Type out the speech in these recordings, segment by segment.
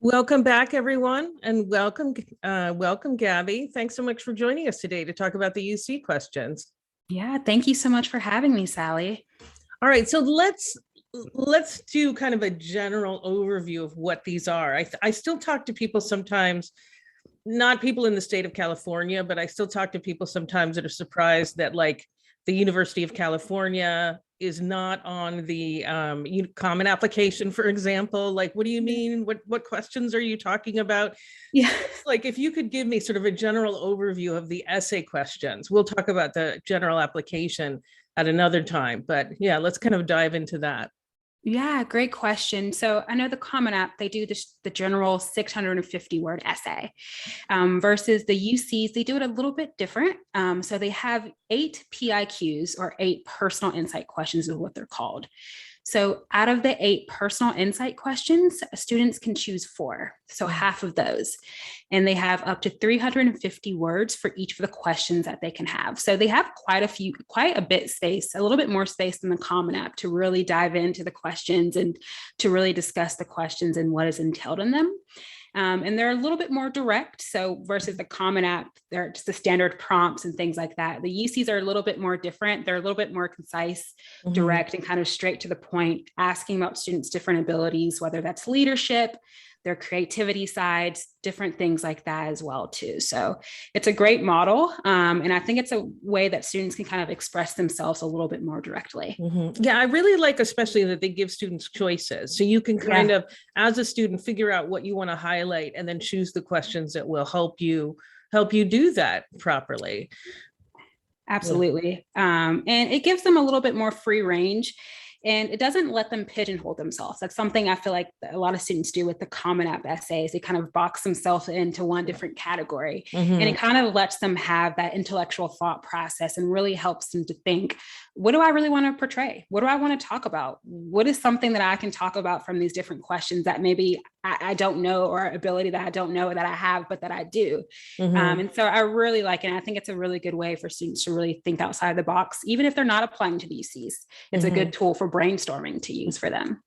Welcome back, everyone, and welcome, Gabby. Thanks so much for joining us today to talk about the UC questions. Yeah, thank you so much for having me, Sally. All right, so let's do kind of a general overview of what these are. I still talk to people sometimes, not people in the state of California, but I still talk to people sometimes that are surprised that like the University of California is not on the common application, for example. Like, what do you mean? What questions are you talking about? Yeah. Like, if you could give me sort of a general overview of the essay questions, we'll talk about the general application at another time. But yeah, let's kind of dive into that. Yeah, great question. So I know the Common App, they do the general 650 word essay versus the UCs, they do it a little bit different. So they have 8 PIQs or 8 personal insight questions is what they're called. So out of the 8 personal insight questions, students can choose 4. So half of those. And they have up to 350 words for each of the questions that they can have. So they have quite a bit space, a little bit more space than the Common App to really dive into the questions and to really discuss the questions and what is entailed in them. And they're a little bit more direct. So versus the Common App, they're just the standard prompts and things like that. The UCs are a little bit more different. They're a little bit more concise, direct, and kind of straight to the point, asking about students' different abilities, whether that's leadership, their creativity sides, different things like that as well too. So it's a great model. And I think it's a way that students can kind of express themselves a little bit more directly. Yeah, I really like especially that they give students choices. So you can kind of, as a student, figure out what you want to highlight and then choose the questions that will help you do that properly. Absolutely. And it gives them a little bit more free range and it doesn't let them pigeonhole themselves. That's something I feel like a lot of students do with the Common App essays. They kind of box themselves into one different category. And it kind of lets them have that intellectual thought process and really helps them to think, what do I really want to portray? What do I want to talk about? What is something that I can talk about from these different questions that maybe I don't know, or ability that I don't know that I have, but that I do. And so I really like it. And I think it's a really good way for students to really think outside the box, even if they're not applying to the UCs. It's a good tool for brainstorming to use for them.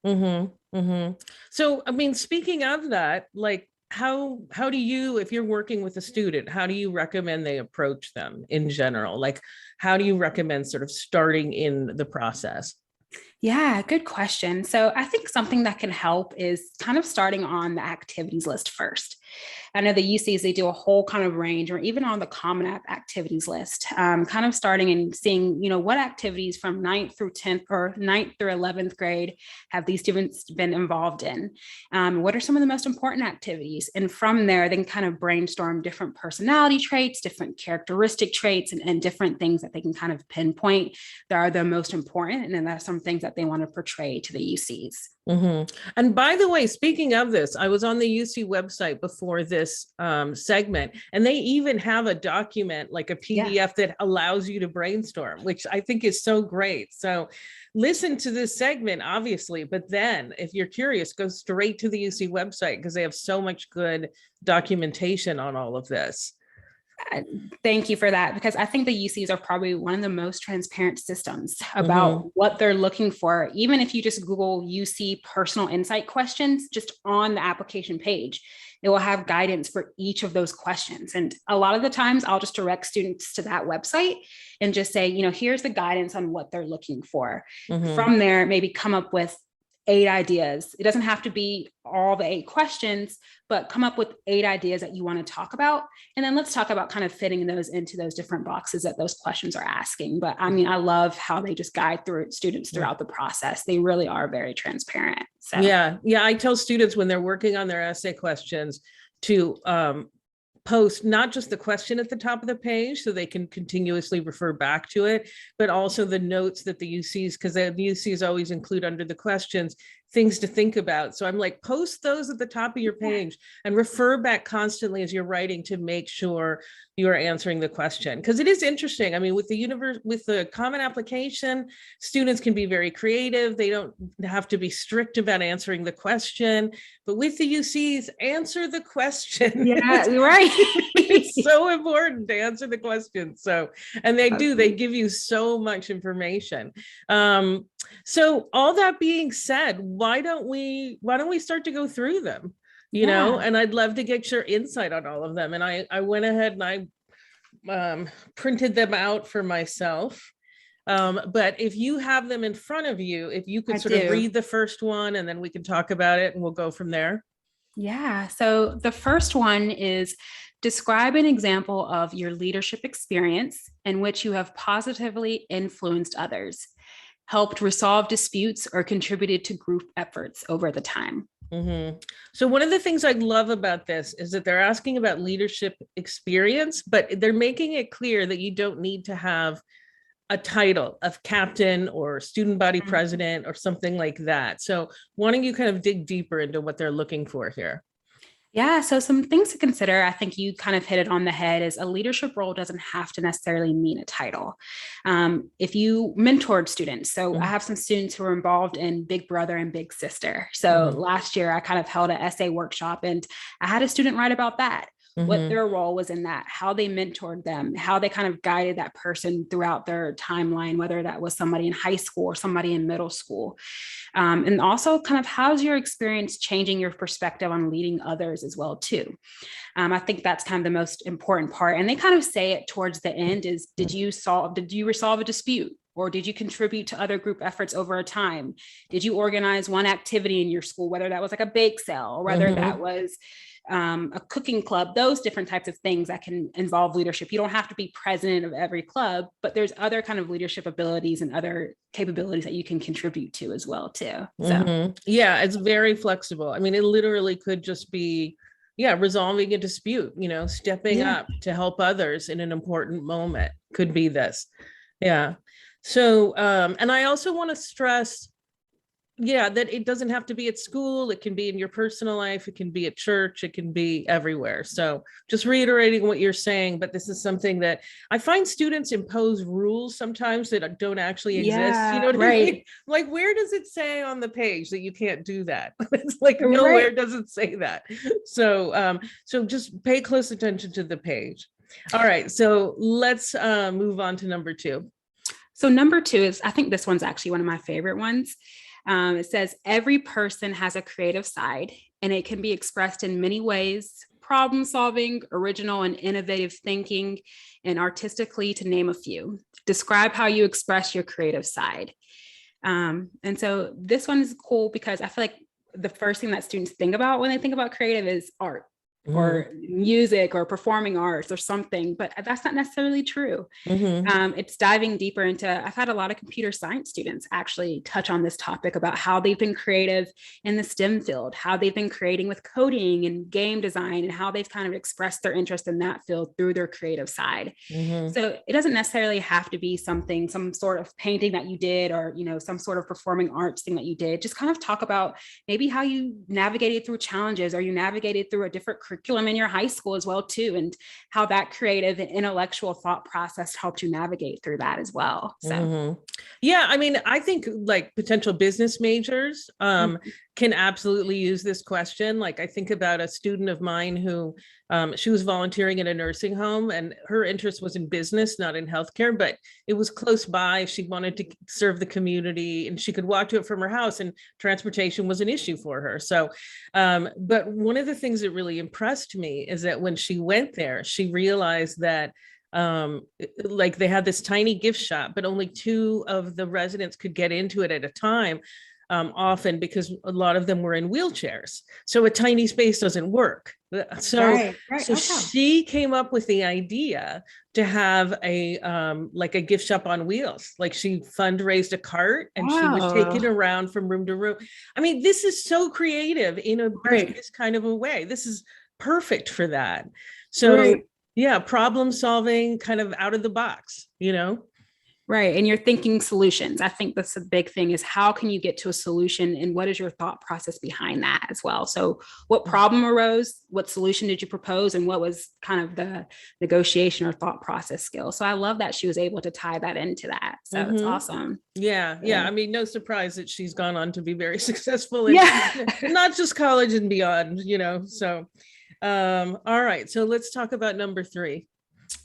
So, I mean, speaking of that, like how do you, if you're working with a student, how do you recommend they approach them in general? Like, how do you recommend sort of starting in the process? Yeah, good question. So I think something that can help is kind of starting on the activities list first. I know the UCs, they do a whole kind of range, or even on the Common App activities list, kind of starting and seeing, what activities from 9th through 10th or 9th through 11th grade have these students been involved in? What are some of the most important activities? And from there, they can kind of brainstorm different personality traits, different characteristic traits, and different things that they can kind of pinpoint that are the most important. And then there's some things that they want to portray to the UCs. And by the way, speaking of this, I was on the UC website before this segment, and they even have a document, like a PDF that allows you to brainstorm, which I think is so great. So listen to this segment, obviously, but then if you're curious, go straight to the UC website because they have so much good documentation on all of this. Thank you for that, because I think the UCs are probably one of the most transparent systems about what they're looking for. Even if you just Google UC personal insight questions, just on the application page, it will have guidance for each of those questions. And a lot of the times I'll just direct students to that website and just say, here's the guidance on what they're looking for. From there, maybe come up with 8 ideas. It doesn't have to be all the 8 questions, but come up with 8 ideas that you want to talk about. And then let's talk about kind of fitting those into those different boxes that those questions are asking. But I mean, I love how they just guide through students throughout the process. They really are very transparent. So yeah. I tell students when they're working on their essay questions to post not just the question at the top of the page so they can continuously refer back to it, but also the notes that the UCs, because the UCs always include under the questions things to think about. So I'm like, post those at the top of your page and refer back constantly as you're writing to make sure you're answering the question. Because it is interesting. I mean, with the common application, students can be very creative. They don't have to be strict about answering the question. But with the UCs, answer the question. Yeah, right. It's so important to answer the question. So, and they give you so much information. So all that being said, why don't we start to go through them? Yeah. and I'd love to get your insight on all of them. And I went ahead and I printed them out for myself. But if you have them in front of you, if you could I sort of do. read the first one and then we can talk about it and we'll go from there. Yeah. So the first one is describe an example of your leadership experience in which you have positively influenced others, helped resolve disputes, or contributed to group efforts over the time. So one of the things I love about this is that they're asking about leadership experience, but they're making it clear that you don't need to have a title of captain or student body Mhm. president or something like that. So why don't you kind of dig deeper into what they're looking for here? Yeah, so some things to consider, I think you kind of hit it on the head, is a leadership role doesn't have to necessarily mean a title. If you mentored students, so I Mhm, have some students who are involved in Big Brother and Big Sister. So mhm, last year I kind of held an essay workshop and I had a student write about that, what mhm, their role was in that, how they mentored them, how they kind of guided that person throughout their timeline, whether that was somebody in high school or somebody in middle school. And also kind of how's your experience changing your perspective on leading others as well too. I think that's kind of the most important part. And they kind of say it towards the end is, did you resolve a dispute? Or did you contribute to other group efforts over a time? Did you organize one activity in your school, whether that was like a bake sale or whether that mhm, was a cooking club, those different types of things that can involve leadership. You don't have to be president of every club, but there's other kind of leadership abilities and other capabilities that you can contribute to as well too. So mhm. Yeah, it's very flexible. I mean, it literally could just be, yeah, resolving a dispute, stepping yeah. up to help others in an important moment could be this. Yeah. So, and I also want to stress, yeah, that it doesn't have to be at school. It can be in your personal life. It can be at church. It can be everywhere. So just reiterating what you're saying, but this is something that I find students impose rules sometimes that don't actually exist. You know Yeah, what I mean? right. Like, where does it say on the page that you can't do that? It's like nowhere Right. does it say that. So just pay close attention to the page. All right, so let's move on to number two. So number two is, I think this one's actually one of my favorite ones. It says every person has a creative side and it can be expressed in many ways: problem solving, original and innovative thinking, and artistically, to name a few. Describe how you express your creative side. And so this one is cool because I feel like the first thing that students think about when they think about creative is art Mhm, or music or performing arts or something, but that's not necessarily true. mhm, It's diving deeper into, I've had a lot of computer science students actually touch on this topic about how they've been creative in the STEM field, how they've been creating with coding and game design, and how they've kind of expressed their interest in that field through their creative side. mhm, So it doesn't necessarily have to be something, some sort of painting that you did, or, some sort of performing arts thing that you did. Just kind of talk about maybe how you navigated through challenges, or you navigated through a different curriculum in your high school as well too, and how that creative and intellectual thought process helped you navigate through that as well. So mhm. Yeah, I mean, I think like potential business majors mhm. can absolutely use this question. Like I think about a student of mine who she was volunteering in a nursing home and her interest was in business, not in healthcare, but it was close by. She wanted to serve the community and she could walk to it from her house, and transportation was an issue for her. So, but one of the things that really impressed me is that when she went there, she realized that like they had this tiny gift shop, but only two of the residents could get into it at a time, often because a lot of them were in wheelchairs, so a tiny space doesn't work. so Right, right. so Okay. she came up with the idea to have a like a gift shop on wheels. Like she fundraised a cart and she would take it Wow. around from room to room. I mean, this is so creative in a Right, business kind of a way. This is perfect for that. So right. yeah, problem solving, kind of out of the box. Right. And you're thinking solutions. I think that's a big thing, is how can you get to a solution and what is your thought process behind that as well? So what problem arose, what solution did you propose, and what was kind of the negotiation or thought process skill? So I love that she was able to tie that into that. So it's Hmm. awesome. Yeah. So, I mean, no surprise that she's gone on to be very successful in yeah. not just college and beyond. So, all right. So let's talk about number three.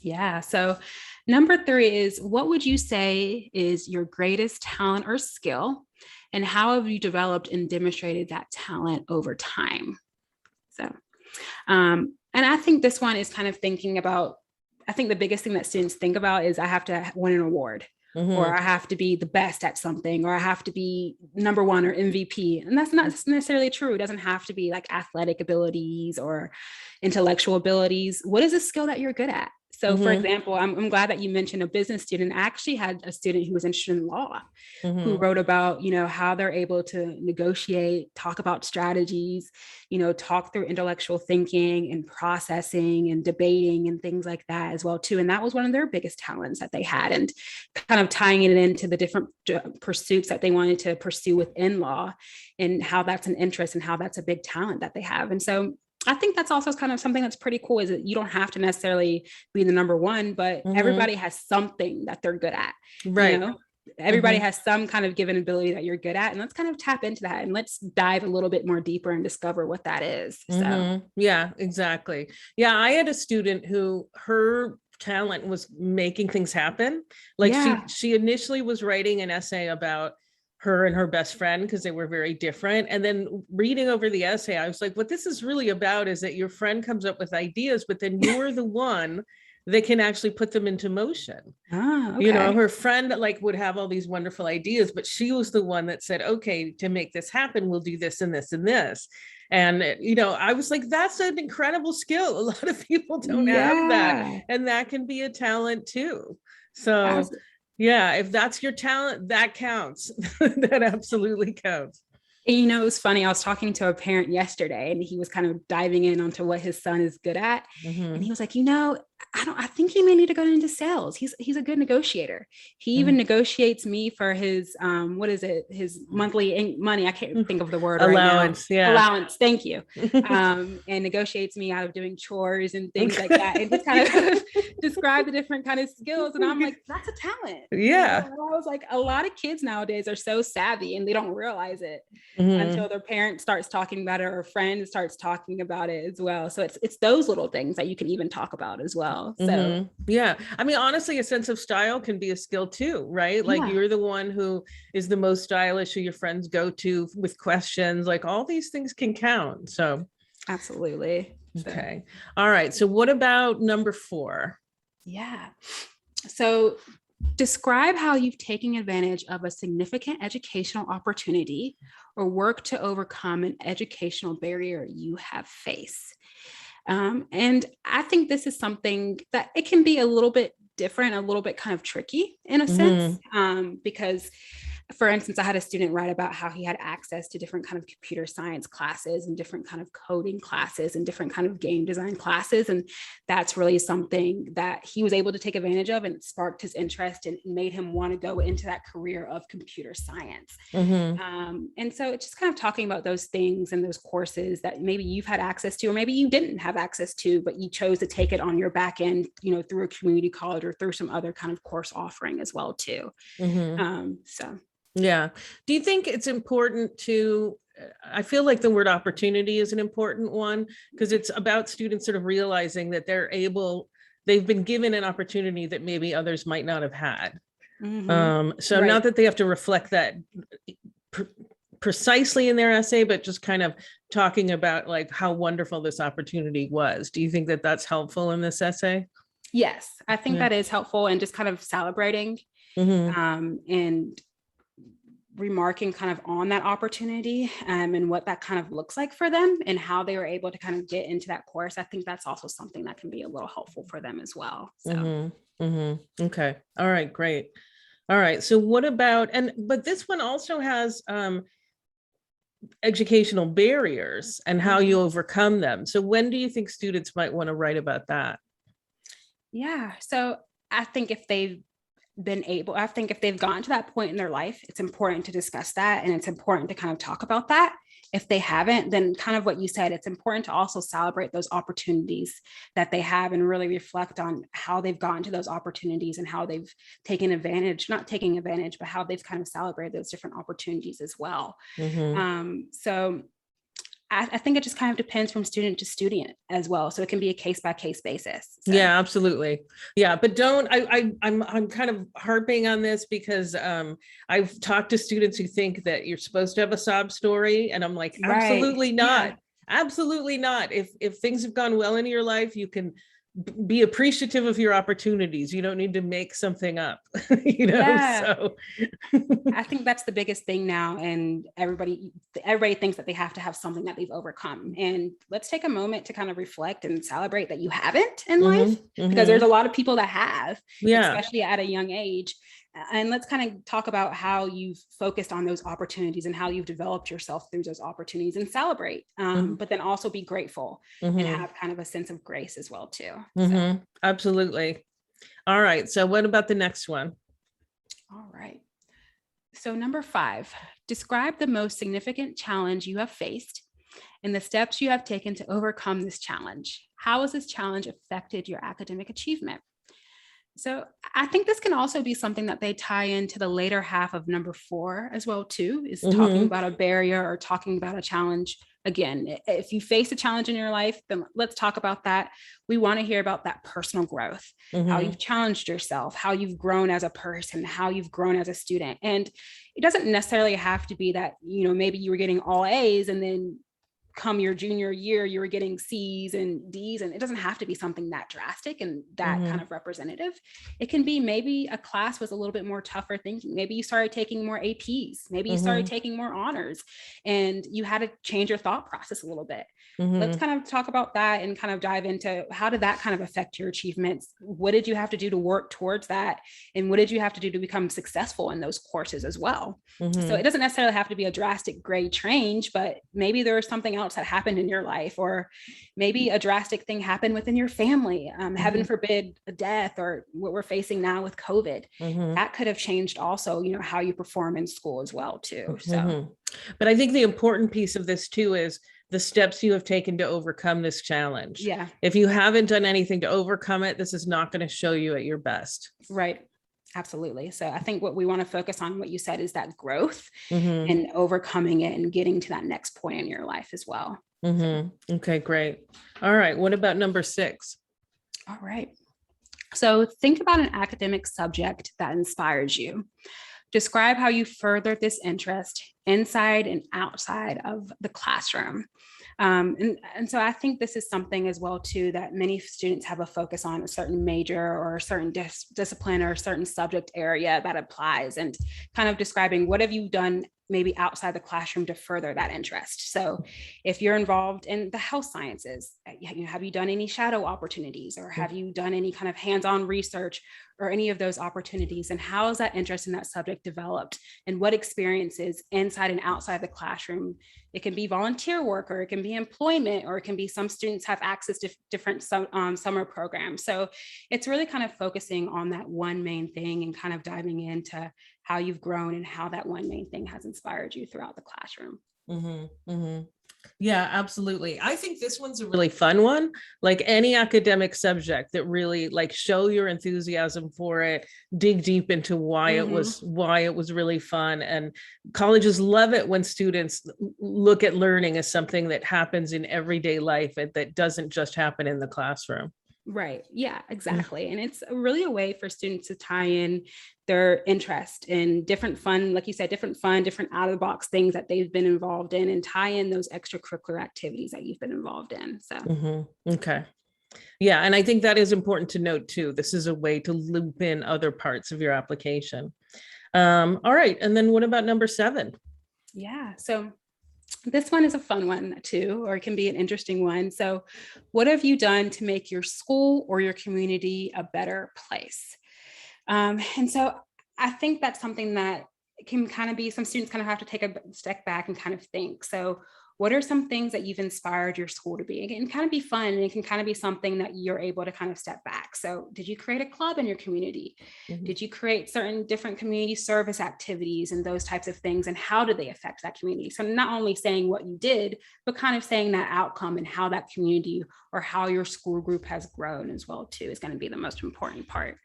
Yeah. So number three is, what would you say is your greatest talent or skill? And how have you developed and demonstrated that talent over time? So, and I think this one is kind of thinking about, I think the biggest thing that students think about is I have to win an award, or I have to be the best at something, or I have to be number one or MVP. And that's not necessarily true. It doesn't have to be like athletic abilities or intellectual abilities. What is a skill that you're good at? So for example, I'm glad that you mentioned a business student. I actually had a student who was interested in law, who wrote about, how they're able to negotiate, talk about strategies, talk through intellectual thinking and processing and debating and things like that as well too. And that was one of their biggest talents that they had, and kind of tying it into the different pursuits that they wanted to pursue within law, and how that's an interest and how that's a big talent that they have. And so I think that's also kind of something that's pretty cool, is that you don't have to necessarily be the number one, but everybody has something that they're good at. Right. Everybody has some kind of given ability that you're good at, and let's kind of tap into that, and let's dive a little bit more deeper and discover what that is. So yeah, exactly. Yeah, I had a student who her talent was making things happen. Like she initially was writing an essay about her and her best friend because they were very different. And then reading over the essay, I was like, what this is really about is that your friend comes up with ideas, but then you're the one that can actually put them into motion. Okay. Her friend would have all these wonderful ideas, but she was the one that said, okay, to make this happen, we'll do this and this and this. And, I was like, that's an incredible skill. A lot of people don't have that. And that can be a talent too. So yeah, if that's your talent, that counts. That absolutely counts. And, it was funny. I was talking to a parent yesterday, and he was kind of diving in onto what his son is good at. And he was like, I think he may need to go into sales. He's a good negotiator. He even negotiates me for his, his monthly money. I can't think of the word. Allowance. Right now. Allowance. Thank you. And negotiates me out of doing chores and things like that. And just kind of describe the different kind of skills. And I'm like, that's a talent. Yeah. I was like, a lot of kids nowadays are so savvy, and they don't realize it until their parent starts talking about it, or a friend starts talking about it as well. So it's those little things that you can even talk about as well. So yeah, I mean, honestly, a sense of style can be a skill too, right? Like you're the one who is the most stylish, who your friends go to with questions, like all these things can count. So absolutely. Okay. All right. So what about number 4? Yeah. So describe how you've taken advantage of a significant educational opportunity or work to overcome an educational barrier you have faced. And I think this is something that it can be a little bit different, a little bit kind of tricky in a sense, because for instance, I had a student write about how he had access to different kind of computer science classes and different kind of coding classes and different kind of game design classes. And that's really something that he was able to take advantage of, and it sparked his interest and made him want to go into that career of computer science. And so it's just kind of talking about those things and those courses that maybe you've had access to, or maybe you didn't have access to, but you chose to take it on your back end, through a community college or through some other kind of course offering as well too. Yeah. Do you think it's important I feel like the word opportunity is an important one, because it's about students sort of realizing that they've been given an opportunity that maybe others might not have had. So not that they have to reflect that precisely in their essay, but just kind of talking about like how wonderful this opportunity was. Do you think that that's helpful in this essay? Yes, I think that is helpful, and just kind of celebrating and remarking kind of on that opportunity and what that kind of looks like for them and how they were able to kind of get into that course. I think that's also something that can be a little helpful for them as well. So. Okay. All right, great. All right. So what about, but this one also has educational barriers and how you overcome them. So when do you think students might want to write about that? Yeah. So I think if they've gotten to that point in their life, it's important to discuss that, and it's important to kind of talk about that. If they haven't, then kind of what you said, it's important to also celebrate those opportunities that they have and really reflect on how they've gotten to those opportunities and how they've not taking advantage, but how they've kind of celebrated those different opportunities as well. So I think it just kind of depends from student to student as well. So it can be a case by case basis. So. Yeah, absolutely. Yeah, but I'm kind of harping on this because I've talked to students who think that you're supposed to have a sob story, and I'm like, absolutely not. Absolutely not. If things have gone well in your life, you can be appreciative of your opportunities. You don't need to make something up, Yeah. so. I think that's the biggest thing now. And everybody thinks that they have to have something that they've overcome. And let's take a moment to kind of reflect and celebrate that you haven't in life, because there's a lot of people that have, Yeah. especially at a young age. And let's kind of talk about how you've focused on those opportunities and how you've developed yourself through those opportunities, and celebrate, but then also be grateful and have kind of a sense of grace as well too. So. Absolutely. All right. So what about the next one? All right. So number 5, describe the most significant challenge you have faced and the steps you have taken to overcome this challenge. How has this challenge affected your academic achievement? So I think this can also be something that they tie into the later half of number 4 as well too, is talking about a barrier or talking about a challenge. Again, if you face a challenge in your life, then let's talk about that. We want to hear about that personal growth, how you've challenged yourself, how you've grown as a person, how you've grown as a student. And it doesn't necessarily have to be that, maybe you were getting all A's and then come your junior year, you were getting C's and D's, and it doesn't have to be something that drastic and that kind of representative. It can be maybe a class was a little bit more tougher thinking. Maybe you started taking more APs, maybe you started taking more honors, and you had to change your thought process a little bit. Let's kind of talk about that and kind of dive into how did that kind of affect your achievements? What did you have to do to work towards that? And what did you have to do to become successful in those courses as well? So it doesn't necessarily have to be a drastic grade change, but maybe there was something else that happened in your life, or maybe a drastic thing happened within your family, heaven forbid a death, or what we're facing now with COVID. That could have changed also, how you perform in school as well too. So, but I think the important piece of this too is the steps you have taken to overcome this challenge. Yeah. If you haven't done anything to overcome it, this is not going to show you at your best. Right. Absolutely. So I think what we want to focus on, what you said, is that growth and overcoming it and getting to that next point in your life as well. Okay, great. All right. What about number 6? All right. So think about an academic subject that inspires you. Describe how you furthered this interest inside and outside of the classroom. And so I think this is something as well too, that many students have a focus on a certain major or a certain discipline or a certain subject area that applies, and kind of describing what have you done maybe outside the classroom to further that interest. So if you're involved in the health sciences, have you done any shadow opportunities, or have you done any kind of hands-on research or any of those opportunities? And how is that interest in that subject developed? And what experiences inside and outside the classroom? It can be volunteer work, or it can be employment, or it can be some students have access to different summer programs. So it's really kind of focusing on that one main thing and kind of diving into how you've grown and how that one main thing has inspired you throughout the classroom. Yeah, absolutely. I think this one's a really fun one, like any academic subject that really like show your enthusiasm for it, dig deep into why it was really fun. And colleges love it when students look at learning as something that happens in everyday life and that doesn't just happen in the classroom. Right. Yeah, exactly. And it's really a way for students to tie in their interest in different fun, like you said, different out of the box things that they've been involved in, and tie in those extracurricular activities that you've been involved in. So, okay. Yeah. And I think that is important to note too. This is a way to loop in other parts of your application. All right. And then what about number 7? Yeah. So this one is a fun one too, or it can be an interesting one. So what have you done to make your school or your community a better place? And so I think that's something that can kind of be, some students kind of have to take a step back and kind of think. So what are some things that you've inspired your school to be? It can kind of be fun, and it can kind of be something that you're able to kind of step back. So did you create a club in your community? Did you create certain different community service activities and those types of things? And how do they affect that community? So not only saying what you did, but kind of saying that outcome and how that community or how your school group has grown as well too is going to be the most important part.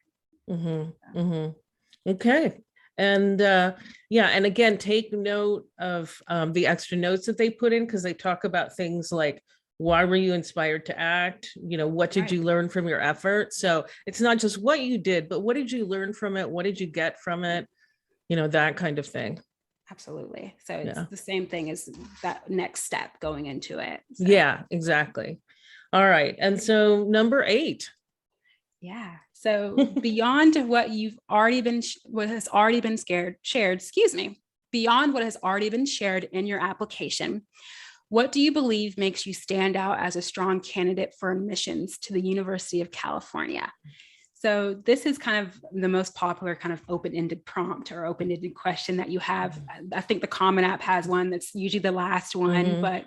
Okay. And yeah, and again, take note of the extra notes that they put in, because they talk about things like, why were you inspired to act? What did you learn from your effort? So it's not just what you did, but what did you learn from it? What did you get from it? That kind of thing. Absolutely. So it's Yeah. the same thing as that next step going into it. So, Yeah, exactly. All right. And so number 8. yeah. So beyond what you've already been, what has already been shared, excuse me, beyond what has already been shared in your application, what do you believe makes you stand out as a strong candidate for admissions to the University of California? So this is kind of the most popular kind of open-ended prompt or open-ended question that you have. I think the Common App has one that's usually the last one, but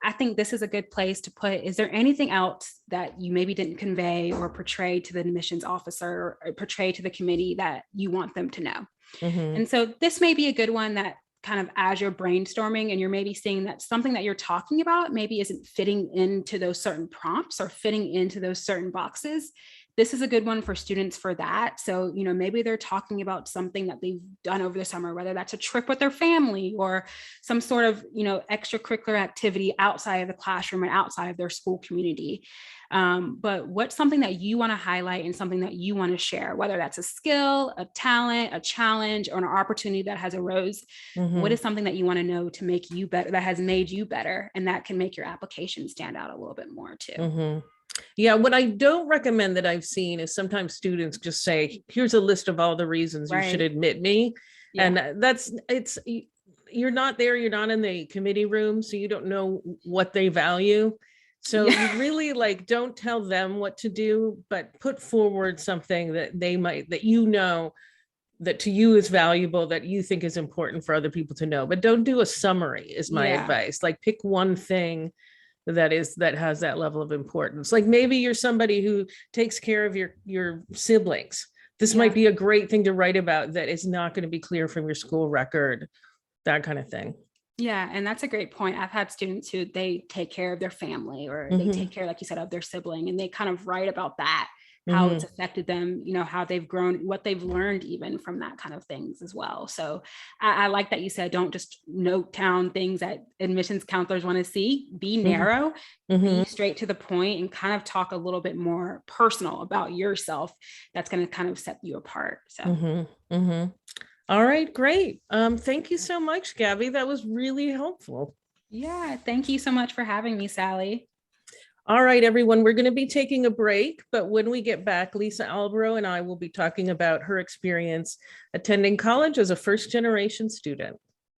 I think this is a good place to put, is there anything else that you maybe didn't convey or portray to the admissions officer or portray to the committee that you want them to know? And so this may be a good one that kind of as you're brainstorming and you're maybe seeing that something that you're talking about maybe isn't fitting into those certain prompts or fitting into those certain boxes. This is a good one for students for that. So, you know, maybe they're talking about something that they've done over the summer, whether that's a trip with their family or some sort of, you know, extracurricular activity outside of the classroom and outside of their school community. But what's something that you want to highlight and something that you want to share, whether that's a skill, a talent, a challenge, or an opportunity that has arose. What is something that you want to know to make you better, that has made you better, and that can make your application stand out a little bit more too? Yeah, what I don't recommend that I've seen is sometimes students just say, here's a list of all the reasons you should Right. admit me. Yeah. And you're not there, you're not in the committee room, so you don't know what they value. So Yeah. you really like don't tell them what to do, but put forward something that they might, that you know, that to you is valuable, that you think is important for other people to know. But don't do a summary, is my Yeah. advice. Like pick one thing that has that level of importance. Like maybe you're somebody who takes care of your siblings. This might Yeah. be a great thing to write about that is not going to be clear from your school record, that kind of thing. Yeah, and that's a great point. I've had students who they take care of their family or they take care, like you said, of their sibling, and they kind of write about that, how it's affected them, you know, how they've grown, what they've learned even from that kind of things as well. So I like that you said, don't just note down things that admissions counselors want to see, be narrow, be straight to the point, and kind of talk a little bit more personal about yourself. That's going to kind of set you apart. So. All right, great. Thank you so much, Gabby. That was really helpful. Yeah, thank you so much for having me, Sally. All right, everyone, we're going to be taking a break, but when we get back, Lisa Albro and I will be talking about her experience attending college as a first-generation student.